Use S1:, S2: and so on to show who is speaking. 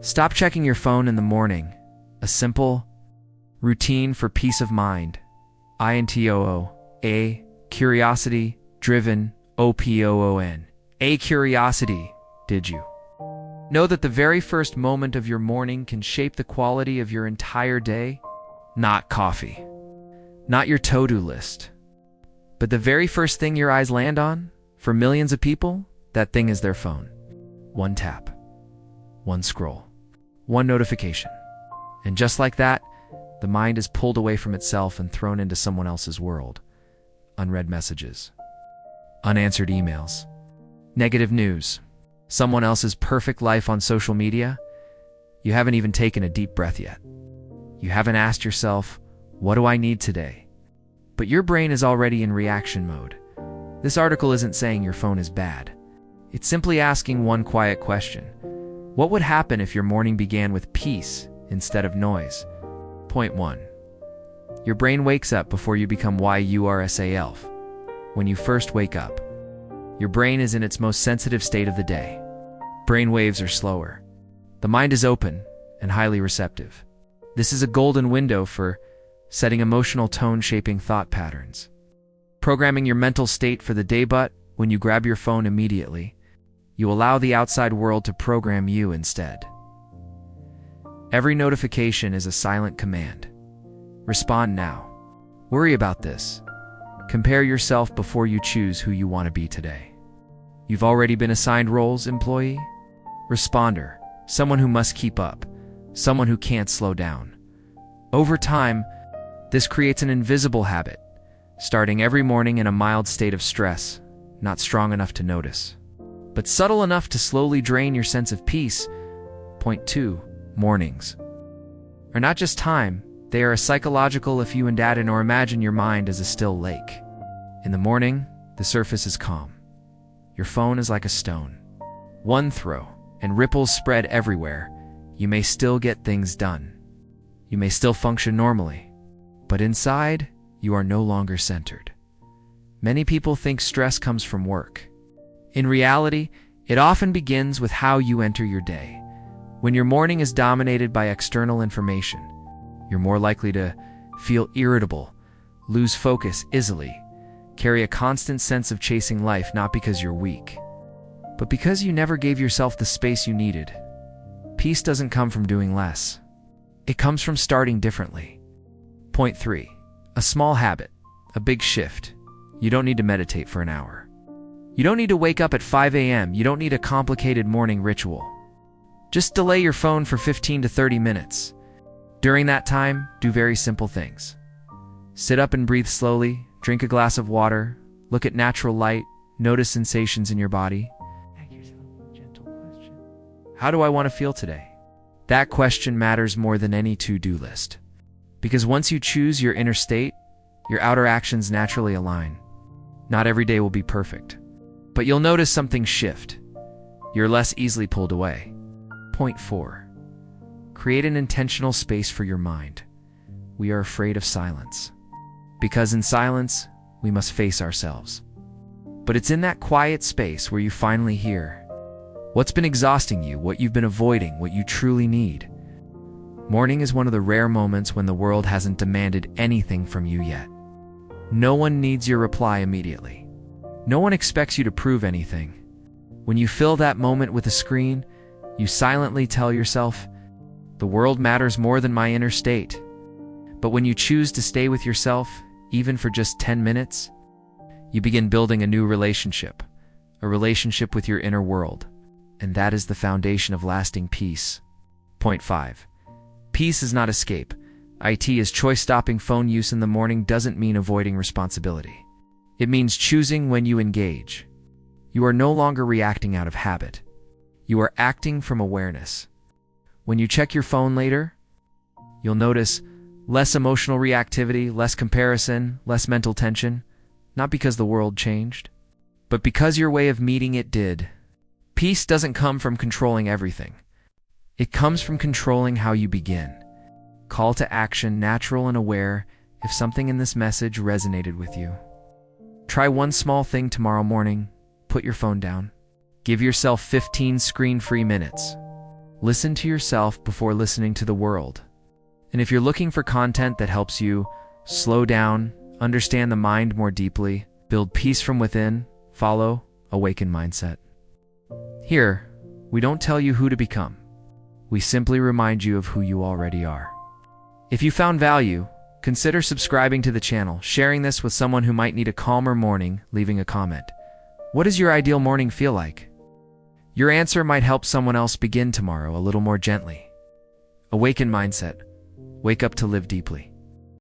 S1: Stop checking your phone in the morning. A simple routine for peace of mind. INTOO. A. Curiosity. Driven. OPOON. A. Curiosity. Did you know that the very first moment of your morning can shape the quality of your entire day? Not coffee. Not your to-do list. But the very first thing your eyes land on? For millions of people, that thing is their phone. One tap. One scroll. One notification. And just like that, the mind is pulled away from itself and thrown into someone else's world. Unread messages. Unanswered emails. Negative news. Someone else's perfect life on social media. You haven't even taken a deep breath yet. You haven't asked yourself, what do I need today? But your brain is already in reaction mode. This article isn't saying your phone is bad. It's simply asking one quiet question. What would happen if your morning began with peace instead of noise? Point 1. Your brain wakes up before you become yourself. When you first wake up, your brain is in its most sensitive state of the day. Brain waves are slower. The mind is open and highly receptive. This is a golden window for setting emotional tone-shaping thought patterns. Programming your mental state for the day, but when you grab your phone immediately, you allow the outside world to program you instead. Every notification is a silent command. Respond now. Worry about this. Compare yourself before you choose who you want to be today. You've already been assigned roles: employee, responder, someone who must keep up, someone who can't slow down. Over time, this creates an invisible habit, starting every morning in a mild state of stress, not strong enough to notice, but subtle enough to slowly drain your sense of peace. Point 2. Mornings are not just time, they are a psychological if you and dad or imagine your mind as a still lake. In the morning, the surface is calm. Your phone is like a stone. One throw, and ripples spread everywhere. You may still get things done. You may still function normally. But inside, you are no longer centered. Many people think stress comes from work. In reality, it often begins with how you enter your day. When your morning is dominated by external information, you're more likely to feel irritable, lose focus easily, carry a constant sense of chasing life, not because you're weak, but because you never gave yourself the space you needed. Peace doesn't come from doing less. It comes from starting differently. Point 3. A small habit, a big shift. You don't need to meditate for an hour. You don't need to wake up at 5 a.m. You don't need a complicated morning ritual. Just delay your phone for 15 to 30 minutes. During that time, do very simple things. Sit up and breathe slowly, drink a glass of water, look at natural light, notice sensations in your body. Ask yourself a gentle question. How do I want to feel today? That question matters more than any to-do list. Because once you choose your inner state, your outer actions naturally align. Not every day will be perfect, but you'll notice something shift. You're less easily pulled away. Point 4. Create an intentional space for your mind. We are afraid of silence. Because in silence, we must face ourselves. But it's in that quiet space where you finally hear what's been exhausting you, what you've been avoiding, what you truly need. Morning is one of the rare moments when the world hasn't demanded anything from you yet. No one needs your reply immediately. No one expects you to prove anything. When you fill that moment with a screen, you silently tell yourself, the world matters more than my inner state. But when you choose to stay with yourself, even for just 10 minutes, you begin building a new relationship, a relationship with your inner world. And that is the foundation of lasting peace. Point 5. Peace is not escape. It is choice. Stopping phone use in the morning doesn't mean avoiding responsibility. It means choosing when you engage. You are no longer reacting out of habit. You are acting from awareness. When you check your phone later, you'll notice less emotional reactivity, less comparison, less mental tension, not because the world changed, but because your way of meeting it did. Peace doesn't come from controlling everything. It comes from controlling how you begin. Call to action, natural and aware, if something in this message resonated with you. Try one small thing tomorrow morning. Put your phone down. Give yourself 15 screen-free minutes. Listen to yourself before listening to the world. And if you're looking for content that helps you slow down, understand the mind more deeply, build peace from within, follow Awaken Mindset. Here, we don't tell you who to become. We simply remind you of who you already are. If you found value, consider subscribing to the channel, sharing this with someone who might need a calmer morning, leaving a comment. What does your ideal morning feel like? Your answer might help someone else begin tomorrow a little more gently. Awaken Mindset. Wake up to live deeply.